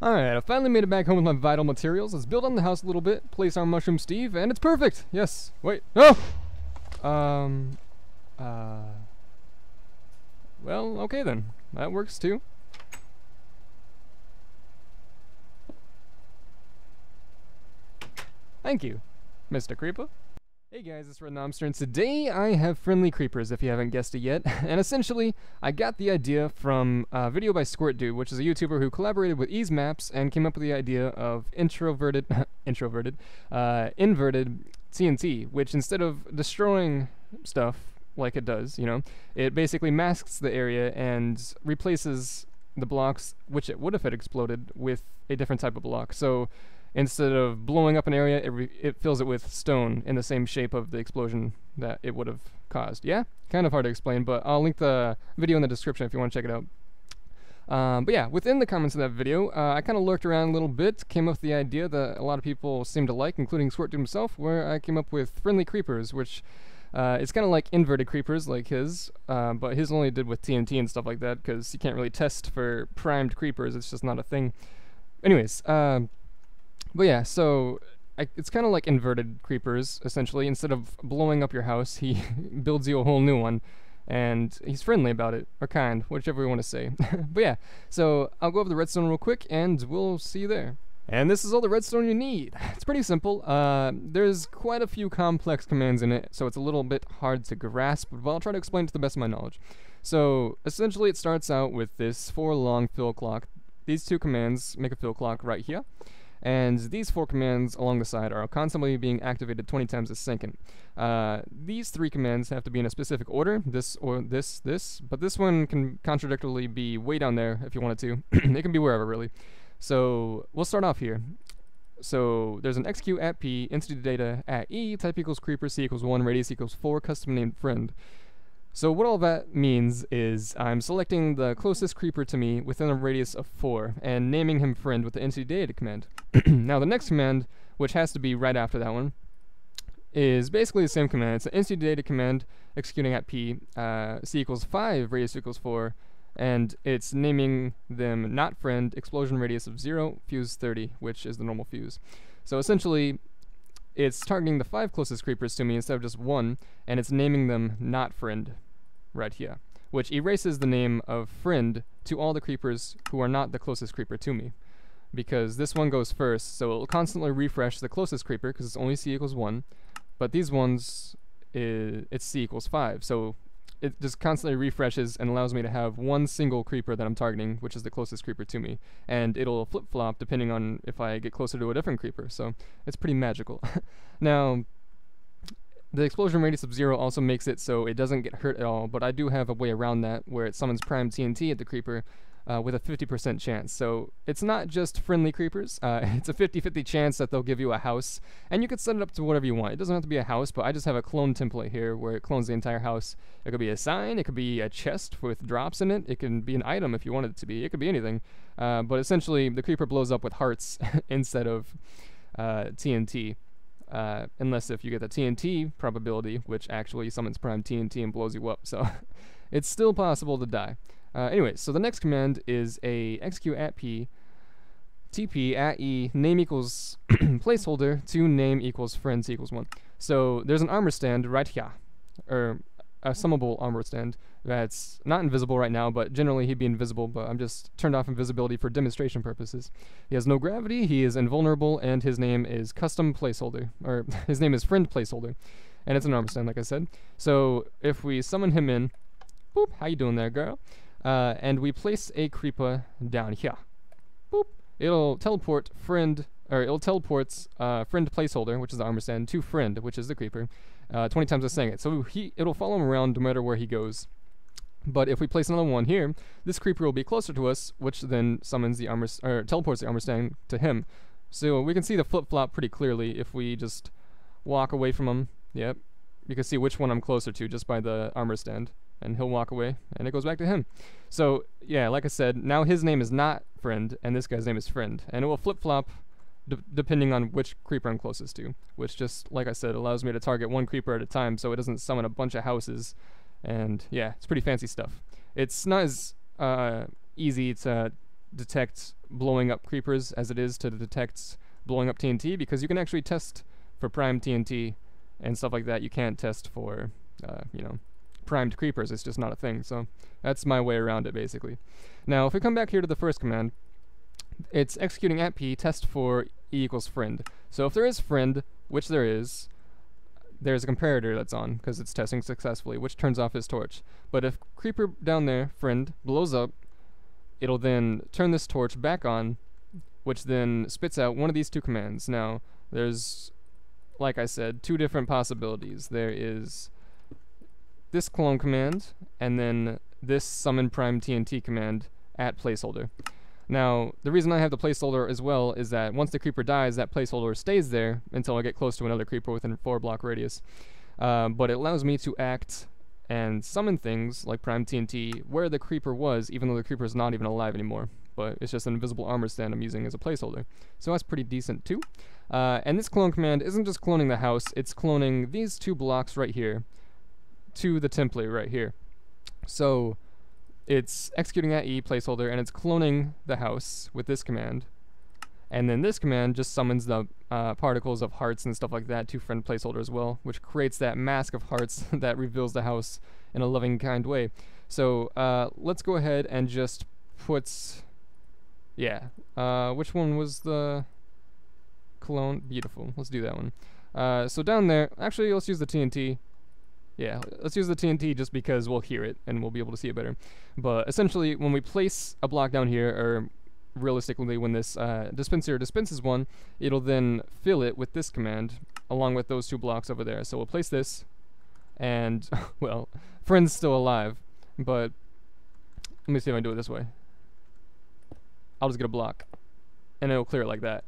Alright, I finally made it back home with my vital materials. Let's build on the house a little bit, place our mushroom Steve, and it's perfect! Yes. Wait. No! Well, okay then. That works too. Thank you, Mr. Creeper. Hey guys, it's Red Nomster, and today I have friendly creepers, if you haven't guessed it yet. And essentially, I got the idea from a video by Squirt Dude, which is a YouTuber who collaborated with Ease Maps and came up with the idea of inverted TNT, which instead of destroying stuff like it does, you know, it basically masks the area and replaces the blocks, which it would have had exploded, with a different type of block. So instead of blowing up an area, it fills it with stone in the same shape of the explosion that it would have caused. Yeah? Kind of hard to explain, but I'll link the video in the description if you want to check it out. But yeah, within the comments of that video, I kind of lurked around a little bit, came up with the idea that a lot of people seem to like, including Squirt Dude himself, where I came up with friendly creepers, which it's kind of like inverted creepers like his, but his only did with TNT and stuff like that, because you can't really test for primed creepers, it's just not a thing. Anyways, but yeah, so it's kind of like inverted creepers, essentially. Instead of blowing up your house, he builds you a whole new one, and he's friendly about it, or kind, whichever you want to say. But yeah, so I'll go over the redstone real quick, and we'll see you there. And this is all the redstone you need. It's pretty simple. There's quite a few complex commands in it, so it's a little bit hard to grasp, but I'll try to explain it to the best of my knowledge. So essentially it starts out with this 4 long fill clock. These 2 commands make a fill clock right here. And these 4 commands along the side are constantly being activated 20 times a second. These 3 commands have to be in a specific order, this or this, but this one can contradictorily be way down there if you wanted to. It can be wherever, really. So we'll start off here. So there's an execute at P, entity data at E, type equals creeper, C equals 1, radius equals 4, custom named friend. So what all that means is I'm selecting the closest creeper to me within a radius of 4 and naming him friend with the entity data command. Now the next command, which has to be right after that one, is basically the same command. It's an entity data command executing at P, C equals 5, radius equals 4, and it's naming them not friend, explosion radius of 0, fuse 30, which is the normal fuse. So essentially, it's targeting the 5 closest creepers to me instead of just 1, and it's naming them not friend right here, which erases the name of friend to all the creepers who are not the closest creeper to me, because this one goes first, so it'll constantly refresh the closest creeper because it's only C equals 1, but these ones, it's C equals 5, so it just constantly refreshes and allows me to have one single creeper that I'm targeting, which is the closest creeper to me, and it'll flip-flop depending on if I get closer to a different creeper, so it's pretty magical. Now, the explosion radius of 0 also makes it so it doesn't get hurt at all, but I do have a way around that where it summons prime TNT at the creeper with a 50% chance. So it's not just friendly creepers, it's a 50-50 chance that they'll give you a house, and you can set it up to whatever you want. It doesn't have to be a house, but I just have a clone template here where it clones the entire house. It could be a sign, it could be a chest with drops in it, it can be an item if you want it to be, it could be anything. But essentially the creeper blows up with hearts instead of TNT. Unless if you get the TNT probability, which actually summons prime TNT and blows you up, so it's still possible to die. Anyway, so the next command is a execute at P, TP at E, name equals placeholder to name equals friends equals 1. So there's an armor stand right here, or a summable armor stand that's not invisible right now, but generally he'd be invisible, but I'm just turned off invisibility for demonstration purposes. He has no gravity, he is invulnerable, and his name is custom placeholder, or his name is friend placeholder, and it's an armor stand like I said. So if we summon him in, boop, how you doing there, girl? And we place a creeper down here. Boop. It'll teleport friend, or it'll teleport friend placeholder, which is the armor stand, to friend, which is the creeper, 20 times as saying it. So it'll follow him around no matter where he goes. But if we place another one here, this creeper will be closer to us, which then summons the armor, or teleports the armor stand to him. So we can see the flip-flop pretty clearly if we just walk away from him. Yep. You can see which one I'm closer to just by the armor stand. And he'll walk away, and it goes back to him. So, yeah, like I said, now his name is not friend, and this guy's name is friend. And it will flip-flop depending on which creeper I'm closest to, which just, like I said, allows me to target one creeper at a time so it doesn't summon a bunch of houses. And, yeah, it's pretty fancy stuff. It's not as easy to detect blowing up creepers as it is to detect blowing up TNT, because you can actually test for primed TNT and stuff like that. You can't test for, you know, primed creepers. It's just not a thing. So that's my way around it, basically. Now, if we come back here to the first command, it's executing at P, test for E equals friend. So if there is friend, which there is, there's a comparator that's on, because it's testing successfully, which turns off his torch. But if creeper down there, friend, blows up, it'll then turn this torch back on, which then spits out one of these two commands. Now, there's, like I said, two different possibilities. There is this clone command, and then this summon prime TNT command at placeholder. Now, the reason I have the placeholder as well is that once the creeper dies, that placeholder stays there until I get close to another creeper within a 4-block radius. But it allows me to act and summon things like prime TNT where the creeper was, even though the creeper is not even alive anymore. But it's just an invisible armor stand I'm using as a placeholder. So that's pretty decent too. And this clone command isn't just cloning the house, it's cloning these 2 blocks right here to the template right here. So it's executing at E placeholder, and it's cloning the house with this command. And then this command just summons the particles of hearts and stuff like that to friend placeholder as well, which creates that mask of hearts that reveals the house in a loving, kind way. So let's go ahead and just put, yeah, which one was the clone? Beautiful. Let's do that one. So down there, actually, let's use the TNT. Yeah, let's use the TNT just because we'll hear it and we'll be able to see it better. But essentially, when we place a block down here, or realistically when this dispenser dispenses one, it'll then fill it with this command along with those 2 blocks over there. So we'll place this, and, well, friend's still alive, but let me see if I can do it this way. I'll just get a block, and it'll clear it like that.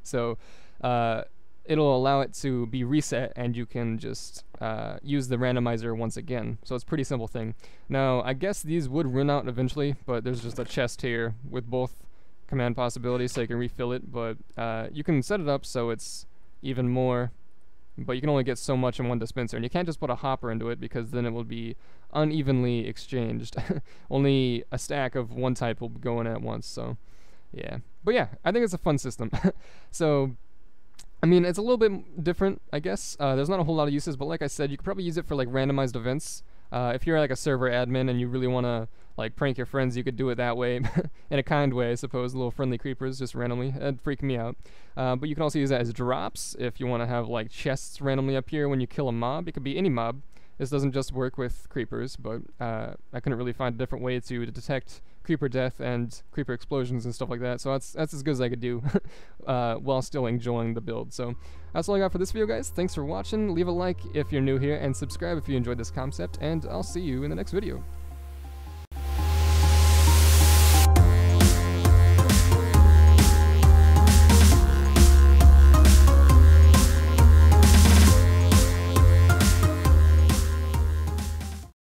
So, it'll allow it to be reset, and you can just use the randomizer once again. So it's a pretty simple thing. Now, I guess these would run out eventually, but there's just a chest here with both command possibilities, so you can refill it. But you can set it up so it's even more, but you can only get so much in one dispenser, and you can't just put a hopper into it, because then it will be unevenly exchanged. Only a stack of one type will go in at once, so yeah. But yeah, I think it's a fun system. So, I mean, it's a little bit different, I guess. There's not a whole lot of uses, but like I said, you could probably use it for like randomized events. If you're like a server admin and you really want to like prank your friends, you could do it that way, in a kind way, I suppose. Little friendly creepers just randomly. That'd freak me out. But you can also use that as drops if you want to have like chests randomly appear when you kill a mob. It could be any mob. This doesn't just work with creepers, but I couldn't really find a different way to detect creeper death and creeper explosions and stuff like that. So that's as good as I could do while still enjoying the build. So that's all I got for this video, guys. Thanks for watching. Leave a like if you're new here, and subscribe if you enjoyed this concept, and I'll see you in the next video.